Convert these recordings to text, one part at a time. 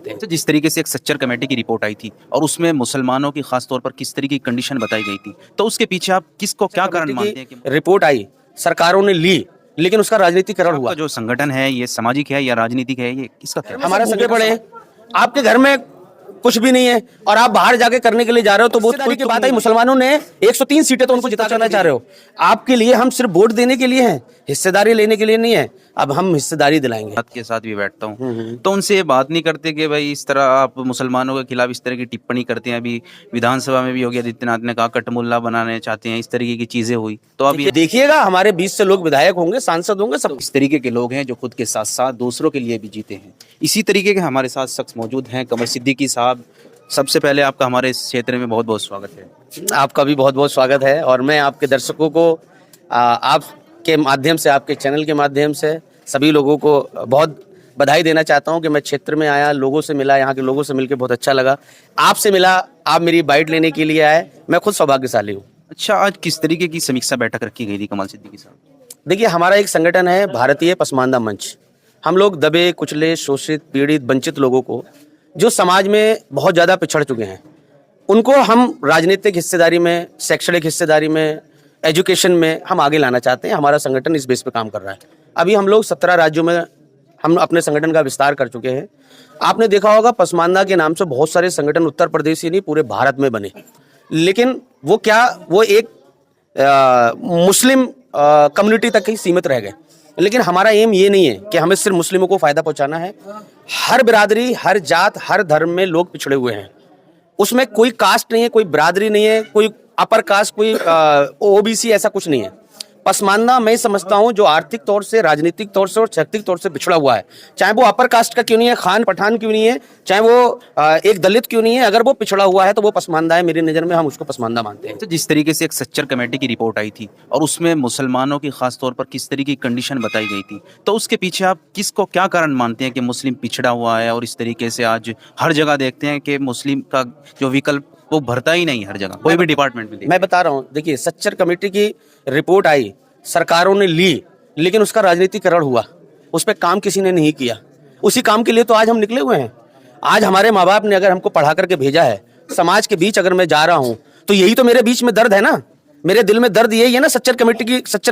हैं। तो जिस तरीके से एक सच्चर कमेटी की रिपोर्ट आई थी और उसमें मुसलमानों की खास तौर पर किस तरीके की कंडीशन बताई गई थी, तो उसके पीछे आप किसको क्या कारण मानते हैं कि रिपोर्ट आई, सरकारों ने ली, लेकिन उसका राजनीतिकरण हुआ। आपका जो संगठन है ये सामाजिक है या राजनीतिक है, ये किसका क्या? हमारा संगे पड़े हैं, आपके घर में कुछ भी नहीं है और आप बाहर जाके करने के लिए जा रहे हो, तो वो कोई की बात है। मुसलमानों ने 103 सीटें तो उनको जिताना चाह रहे हो। आपके लिए हम सिर्फ वोट देने के लिए हैं, हिस्सेदारी लेने के लिए नहीं है। अब हम हिस्सेदारी दिलाएंगे। बात के साथ भी बैठता हूँ तो उनसे ये बात नहीं करते कि भाई इस तरह आप मुसलमानों के खिलाफ इस तरह की टिप्पणी करते हैं। अभी विधानसभा में भी योगी आदित्यनाथ ने कहा कटमुल्ला बनाने चाहते हैं, इस तरीके की चीजें हुई। तो अब ये देखिएगा, हमारे 20 से लोग विधायक होंगे, सांसद होंगे, सब इस तरीके के लोग हैं जो खुद के साथ साथ दूसरों के लिए भी जीते हैं। इसी तरीके के हमारे साथ शख्स मौजूद हैं, कमर सिद्दीकी साहब। सबसे पहले आपका हमारे इस क्षेत्र में बहुत बहुत स्वागत है। आपका भी बहुत बहुत स्वागत है। और मैं आपके दर्शकों को आपके माध्यम से, आपके चैनल के माध्यम से सभी लोगों को बहुत बधाई देना चाहता हूं कि मैं क्षेत्र में आया, लोगों से मिला, यहाँ के लोगों से मिलकर बहुत अच्छा लगा। आपसे मिला, आप मेरी बाइट लेने के लिए आए, मैं खुद सौभाग्यशाली हूँ। अच्छा, आज किस तरीके की समीक्षा बैठक रखी गई थी कमाल सिद्दीकी साहब? देखिए, हमारा एक संगठन है भारतीय पसमानदा मंच। हम लोग दबे कुचले, शोषित, पीड़ित, वंचित लोगों को, जो समाज में बहुत ज़्यादा पिछड़ चुके हैं, उनको हम राजनीतिक हिस्सेदारी में, शैक्षणिक हिस्सेदारी में, एजुकेशन में हम आगे लाना चाहते हैं। हमारा संगठन इस बेस पे काम कर रहा है। अभी हम लोग 17 राज्यों में हम अपने संगठन का विस्तार कर चुके हैं। आपने देखा होगा, पसमानदा के नाम से बहुत सारे संगठन उत्तर प्रदेश ही नहीं पूरे भारत में बने, लेकिन वो क्या, वो एक मुस्लिम कम्युनिटी तक ही सीमित रह गए। लेकिन हमारा एम ये नहीं है कि हमें सिर्फ मुस्लिमों को फायदा पहुंचाना है। हर बिरादरी, हर जात, हर धर्म में लोग पिछड़े हुए हैं। उसमें कोई कास्ट नहीं है, कोई बिरादरी नहीं है, कोई अपर कास्ट, कोई ओबीसी, ऐसा कुछ नहीं है। पसमानदा मैं समझता हूं जो आर्थिक तौर से, राजनीतिक तौर से और शैक्षिक तौर से पिछड़ा हुआ है, चाहे वो अपर कास्ट का क्यों नहीं है, खान पठान क्यों नहीं है, चाहे वो एक दलित क्यों नहीं है, अगर वो पिछड़ा हुआ है तो वो पसमानदा है। मेरी नज़र में हम उसको पसमानदा मानते हैं। तो जिस तरीके से एक सच्चर कमेटी की रिपोर्ट आई थी और उसमें मुसलमानों की खास तौर पर किस तरीके की कंडीशन बताई गई थी, तो उसके पीछे आप किसको क्या कारण मानते हैं कि मुस्लिम पिछड़ा हुआ है? और इस तरीके से आज हर जगह देखते हैं कि मुस्लिम का जो विकल्प वो भरता ही नहीं, हर जगह कोई भी डिपार्टमेंट में। मैं बता रहा हूँ, देखिए, सच्चर कमेटी की रिपोर्ट आई, सरकारों ने ली, लेकिन उसका राजनीतिकरण हुआ। उस पर काम किसी ने नहीं किया। उसी काम के लिए तो आज हम निकले हुए हैं। आज हमारे माँ बाप ने अगर हमको पढ़ा करके भेजा है, समाज के बीच अगर मैं जा रहा हूँ, तो यही तो मेरे बीच में दर्द है ना, मेरे दिल में दर्द यही है ना। सच्चर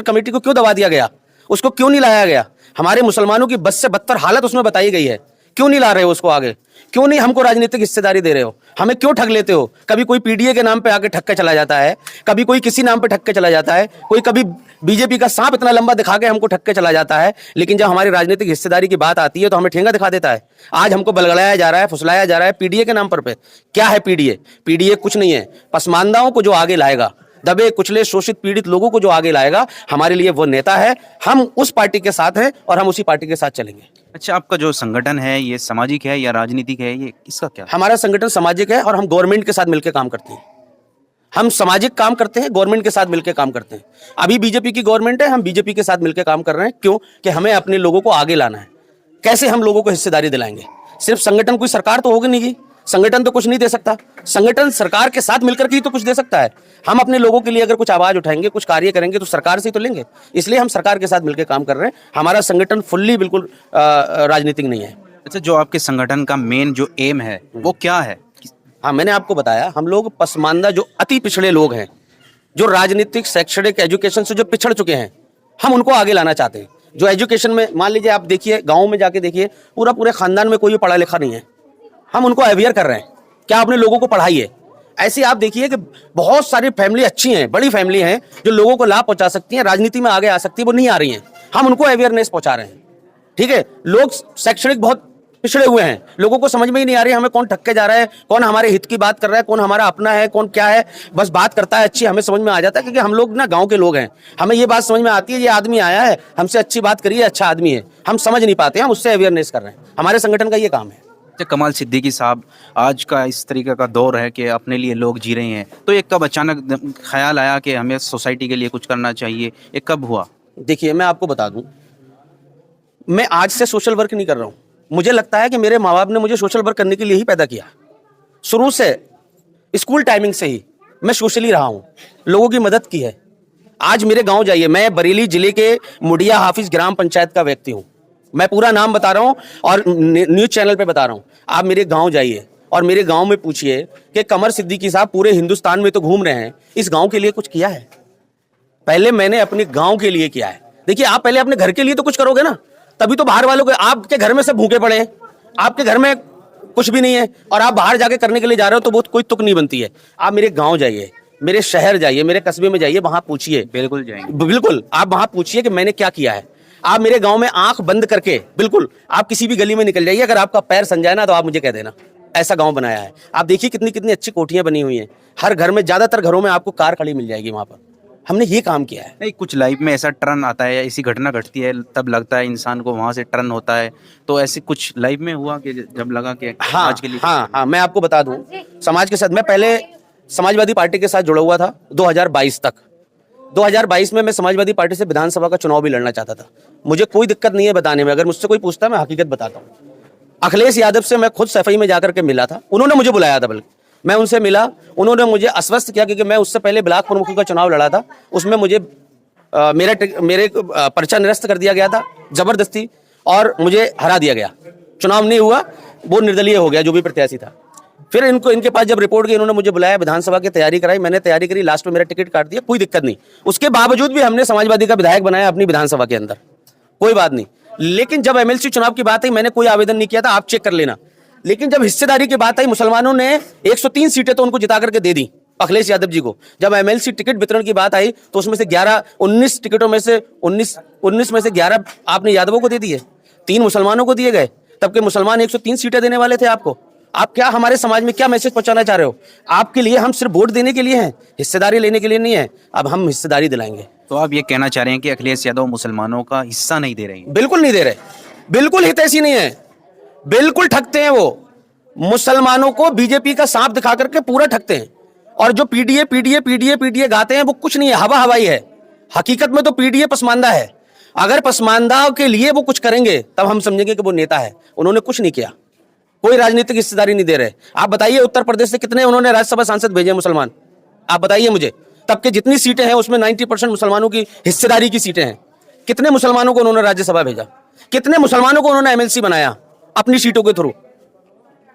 कमेटी को क्यों दबा दिया गया, उसको क्यों नहीं लाया गया? हमारे मुसलमानों की बद से बदतर हालत उसमें बताई गई है, क्यों नहीं ला रहे हो उसको आगे? क्यों नहीं हमको राजनीतिक हिस्सेदारी दे रहे हो? हमें क्यों ठग लेते हो? कभी कोई पीडीए के नाम पे आके ठग के चला जाता है, कभी कोई किसी नाम पे ठग के चला जाता है, कोई कभी बीजेपी का सांप इतना लंबा दिखा के हमको ठग के चला जाता है। लेकिन जब हमारी राजनीतिक हिस्सेदारी की बात आती है तो हमें ठेंगा दिखा देता है। आज हमको बलगड़ाया जा रहा है, फुसलाया जा रहा है पीडीए के नाम पर। क्या है पीडीए? पीडीए कुछ नहीं है। पसमानदाओं को जो आगे लाएगा, दबे कुचले शोषित पीड़ित लोगों को जो आगे लाएगा, हमारे लिए वो नेता है। हम उस पार्टी के साथ हैं और हम उसी पार्टी के साथ चलेंगे। अच्छा, आपका जो संगठन है ये सामाजिक है या राजनीतिक है, ये किसका क्या? हमारा संगठन सामाजिक है और हम गवर्नमेंट के साथ मिलकर काम करते हैं। हम सामाजिक काम करते हैं, गवर्नमेंट के साथ मिलकर काम करते हैं। अभी बीजेपी की गवर्नमेंट है, हम बीजेपी के साथ मिलकर काम कर रहे हैं। क्यों? कि हमें अपने लोगों को आगे लाना है। कैसे हम लोगों को हिस्सेदारी दिलाएंगे? सिर्फ संगठन, कोई सरकार तो होगी नहीं, संगठन तो कुछ नहीं दे सकता। संगठन सरकार के साथ मिलकर के ही तो कुछ दे सकता है। हम अपने लोगों के लिए अगर कुछ आवाज उठाएंगे, कुछ कार्य करेंगे, तो सरकार से ही तो लेंगे। इसलिए हम सरकार के साथ मिलकर काम कर रहे हैं। हमारा संगठन फुल्ली बिल्कुल राजनीतिक नहीं है। अच्छा, जो आपके संगठन का मेन जो एम है वो क्या है? हाँ, मैंने आपको बताया, हम लोग पसमानदा, जो अति पिछड़े लोग हैं, जो राजनीतिक, शैक्षणिक, एजुकेशन से जो पिछड़ चुके हैं, हम उनको आगे लाना चाहते हैं। जो एजुकेशन में, मान लीजिए आप देखिए, गाँव में जाके देखिए, पूरे खानदान में कोई भी पढ़ा लिखा नहीं है। हम उनको अवेयर कर रहे हैं, क्या अपने लोगों को पढ़ाइए। ऐसे आप देखिए कि बहुत सारी फैमिली अच्छी हैं, बड़ी फैमिली हैं, जो लोगों को लाभ पहुंचा सकती हैं, राजनीति में आगे आ सकती है, वो नहीं आ रही हैं। हम उनको अवेयरनेस पहुंचा रहे हैं। ठीक है, लोग शैक्षणिक बहुत पिछड़े हुए हैं, लोगों को समझ में ही नहीं आ रही है हमें कौन ठग के जा रहा है, कौन हमारे हित की बात कर रहा है, कौन हमारा अपना है, कौन क्या है। बस बात करता है अच्छी, हमें समझ में आ जाता है, क्योंकि हम लोग ना गांव के लोग हैं। हमें ये बात समझ में आती है, ये आदमी आया है, हमसे अच्छी बात करिए, अच्छा आदमी है। हम समझ नहीं पाते, हम उससे अवेयरनेस कर रहे हैं। हमारे संगठन का ये काम है। कमाल सिद्दीकी साहब, आज का इस तरीके का दौर है कि अपने लिए लोग जी रहे हैं, तो ये कब अचानक ख्याल आया कि हमें सोसाइटी के लिए कुछ करना चाहिए? ये कब हुआ? देखिए, मैं आपको बता दूं, मैं आज से सोशल वर्क नहीं कर रहा हूं। मुझे लगता है कि मेरे माँ बाप ने मुझे सोशल वर्क करने के लिए ही पैदा किया। शुरू से, स्कूल टाइमिंग से ही मैं सोशली रहा हूं, लोगों की मदद की है। आज मेरे गांव जाइए, मैं बरेली जिले के मुडिया हाफिज ग्राम पंचायत का व्यक्ति हूं। मैं पूरा नाम बता रहा हूं और न्यूज चैनल पे बता रहा हूं। आप मेरे गांव जाइए और मेरे गांव में पूछिए कि कमर सिद्दीकी साहब पूरे हिंदुस्तान में तो घूम रहे हैं, इस गांव के लिए कुछ किया है? पहले मैंने अपने गांव के लिए किया है। देखिए, आप पहले अपने घर के लिए तो कुछ करोगे ना, तभी तो बाहर वालों को। आपके घर में सब भूखे पड़े हैं, आपके घर में कुछ भी नहीं है और आप बाहर जाके करने के लिए जा रहे हो, तो बहुत कोई तुक नहीं बनती है। आप मेरे गांव जाइए, मेरे शहर जाइए, मेरे कस्बे में जाइए, वहां पूछिए। बिल्कुल जाएंगे। बिल्कुल, आप वहां पूछिए कि मैंने क्या किया है। आप मेरे गांव में आंख बंद करके, बिल्कुल आप किसी भी गली में निकल जाइए, अगर आपका पैर सन जाए ना तो आप मुझे कह देना। ऐसा गांव बनाया है। आप देखिए कितनी कितनी अच्छी कोठियां बनी हुई हैं। हर घर में, ज्यादातर घरों में आपको कार खड़ी मिल जाएगी। वहां पर हमने ये काम किया है। नहीं, कुछ लाइफ में ऐसा टर्न आता है, ऐसी घटना घटती है, तब लगता है इंसान को वहां से टर्न होता है। तो ऐसे कुछ लाइफ में हुआ कि जब लगा कि हाँ, आज के लिए हाँ, मैं आपको बता दूं, समाज के साथ मैं पहले समाजवादी पार्टी के साथ जुड़ा हुआ था 2022 तक। 2022 में मैं समाजवादी पार्टी से विधानसभा का चुनाव भी लड़ना चाहता था। मुझे कोई दिक्कत नहीं है बताने में, अगर मुझसे कोई पूछता है मैं हकीकत बताता हूँ। अखिलेश यादव से मैं खुद सफाई में जाकर के मिला था, उन्होंने मुझे बुलाया था, बल्कि मैं उनसे मिला, उन्होंने मुझे आश्वस्त किया, क्योंकि मैं उससे पहले ब्लॉक प्रमुख का चुनाव लड़ा था, उसमें मुझे मेरे पर्चा निरस्त कर दिया गया था जबरदस्ती और मुझे हरा दिया गया। चुनाव नहीं हुआ, वो निर्दलीय हो गया जो भी प्रत्याशी था। फिर इनके पास जब रिपोर्ट गई, इन्होंने मुझे बुलाया, विधानसभा की तैयारी कराई, मैंने तैयारी करी, लास्ट में मेरा टिकट काट दिया, कोई दिक्कत नहीं। उसके बावजूद भी हमने समाजवादी का विधायक बनाया अपनी विधानसभा के अंदर, कोई बात नहीं। लेकिन जब एमएलसी चुनाव की बात आई, मैंने कोई आवेदन नहीं किया था, आप चेक कर लेना। लेकिन जब हिस्सेदारी की बात आई, मुसलमानों ने 103 सीटें तो उनको जिता करके दे दी अखिलेश यादव जी को। जब एमएलसी टिकट वितरण की बात आई तो उसमें से 19 टिकटों में से 19 में से 11 आपने यादवों को दे दिए, 3 मुसलमानों को दिए गए। तब के मुसलमान 103 सीटें देने वाले थे आपको। आप क्या हमारे समाज में क्या मैसेज पहुंचाना चाह रहे हो? आपके लिए हम सिर्फ वोट देने के लिए हैं, हिस्सेदारी लेने के लिए नहीं है। अब हम हिस्सेदारी दिलाएंगे। तो आप ये कहना चाह रहे हैं कि अखिलेश यादव मुसलमानों का हिस्सा नहीं दे रहे हैं? बिल्कुल नहीं दे रहे, बिल्कुल हितैषी नहीं है, बिल्कुल ठगते हैं वो। मुसलमानों को बीजेपी का सांप दिखा करके पूरा ठगते हैं। और जो पीडीए गाते हैं वो कुछ नहीं है, हवा हवाई है। हकीकत में तो पीडीए पसमानदा है। अगर पसमानदा के लिए वो कुछ करेंगे तब हम समझेंगे कि वो नेता है। उन्होंने कुछ नहीं किया, कोई राजनीतिक हिस्सेदारी नहीं दे रहे। आप बताइए उत्तर प्रदेश से कितने उन्होंने राज्यसभा सांसद भेजे मुसलमान? आप बताइए मुझे। तब के जितनी सीटें हैं उसमें 90% मुसलमानों की हिस्सेदारी की सीटें हैं। कितने मुसलमानों को उन्होंने राज्यसभा भेजा? कितने मुसलमानों को उन्होंने एमएलसी बनाया अपनी सीटों के थ्रू?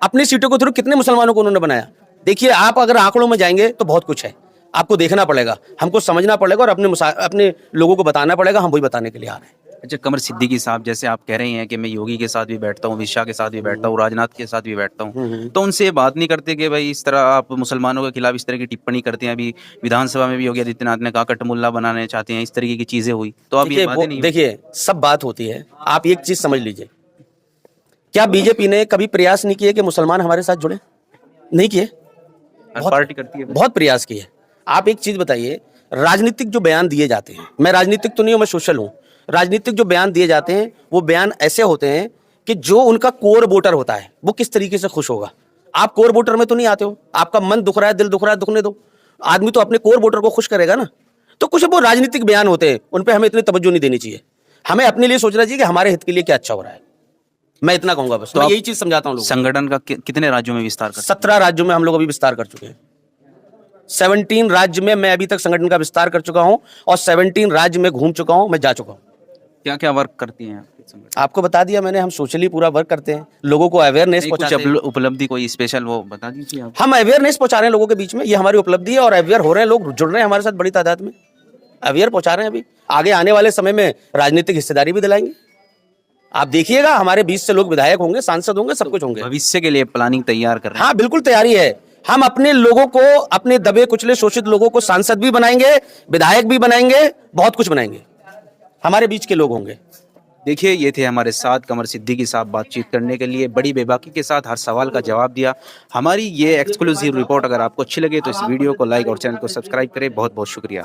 अपनी सीटों के थ्रू कितने मुसलमानों को उन्होंने बनाया? देखिए, आप अगर आंकड़ों में जाएंगे तो बहुत कुछ है, आपको देखना पड़ेगा, हमको समझना पड़ेगा और अपने लोगों को बताना पड़ेगा। हम वही बताने के लिए आ रहे हैं। अच्छा, कमर सिद्दीकी साहब, जैसे आप कह रहे हैं कि मैं योगी के साथ भी बैठता हूँ, अमित शाह के साथ भी बैठता हूँ, राजनाथ के साथ भी बैठता हूँ, तो उनसे ये बात नहीं करते कि भाई इस तरह आप मुसलमानों के खिलाफ इस तरह की टिप्पणी करते हैं? अभी विधानसभा में भी योगी आदित्यनाथ ने कहा कटमुल्ला बनाने चाहते हैं, इस तरीके की चीजें हुई, तो आप ये बातें नहीं? देखिए, सब बात होती है। आप एक चीज समझ लीजिए, क्या बीजेपी ने कभी प्रयास नहीं किए कि मुसलमान हमारे साथ जुड़े? नहीं किए, पार्टी करती है, बहुत प्रयास किए। आप एक चीज बताइए, राजनीतिक जो बयान दिए जाते हैं, मैं राजनीतिक तो नहीं हूं, मैं सोशल हूं। राजनीतिक जो बयान दिए जाते हैं वो बयान ऐसे होते हैं कि जो उनका कोर वोटर होता है वो किस तरीके से खुश होगा। आप कोर वोटर में तो नहीं आते हो, आपका मन दुख रहा है, दिल दुख रहा है, दुखने दो। आदमी तो अपने कोर वोटर को खुश करेगा ना। तो कुछ वो राजनीतिक बयान होते हैं, उन पर हमें इतनी तवज्जो नहीं देनी चाहिए। हमें अपने लिए सोचना चाहिए कि हमारे हित के लिए क्या अच्छा हो रहा है। मैं इतना कहूंगा बस। तो मैं यही चीज समझाता हूँ। संगठन का कितने राज्यों में विस्तार कर? 17 राज्यों में हम लोग अभी विस्तार कर चुके हैं। 17 राज्य में मैं अभी तक संगठन का विस्तार कर चुका हूं और 17 राज्य में घूम चुका हूं, मैं जा चुका हूं। क्या क्या वर्क करती हैं आपके संगठन? आपको बता दिया मैंने, हम सोशली पूरा वर्क करते हैं, लोगों को अवेयरनेस पहुंचाते हैं। उपलब्धि कोई स्पेशल वो बता दीजिए आप। हम अवेयरनेस पहुंचा रहे हैं लोगों के बीच में, ये हमारी उपलब्धि है और अवेयर हो रहे हैं लोग, जुड़ रहे हैं हमारे साथ बड़ी तादाद में, अवेयर पहुंचा रहे हैं। अभी आगे आने वाले समय में राजनीतिक हिस्सेदारी भी दिलाएंगे। आप देखिएगा, हमारे बीच से लोग विधायक होंगे, सांसद होंगे, सब कुछ होंगे। भविष्य के लिए प्लानिंग तैयार कर रहे हैं? हाँ, बिल्कुल तैयारी है। हम अपने लोगों को, अपने दबे कुचले शोषित लोगों को सांसद भी बनाएंगे, विधायक भी बनाएंगे, बहुत कुछ बनाएंगे। हमारे बीच के लोग होंगे। देखिए, ये थे हमारे साथ कमर सिद्दीकी साहब, बातचीत करने के लिए बड़ी बेबाकी के साथ हर सवाल का जवाब दिया। हमारी ये एक्सक्लूसिव रिपोर्ट अगर आपको अच्छी लगे तो इस वीडियो को लाइक और चैनल को सब्सक्राइब करें। बहुत बहुत शुक्रिया।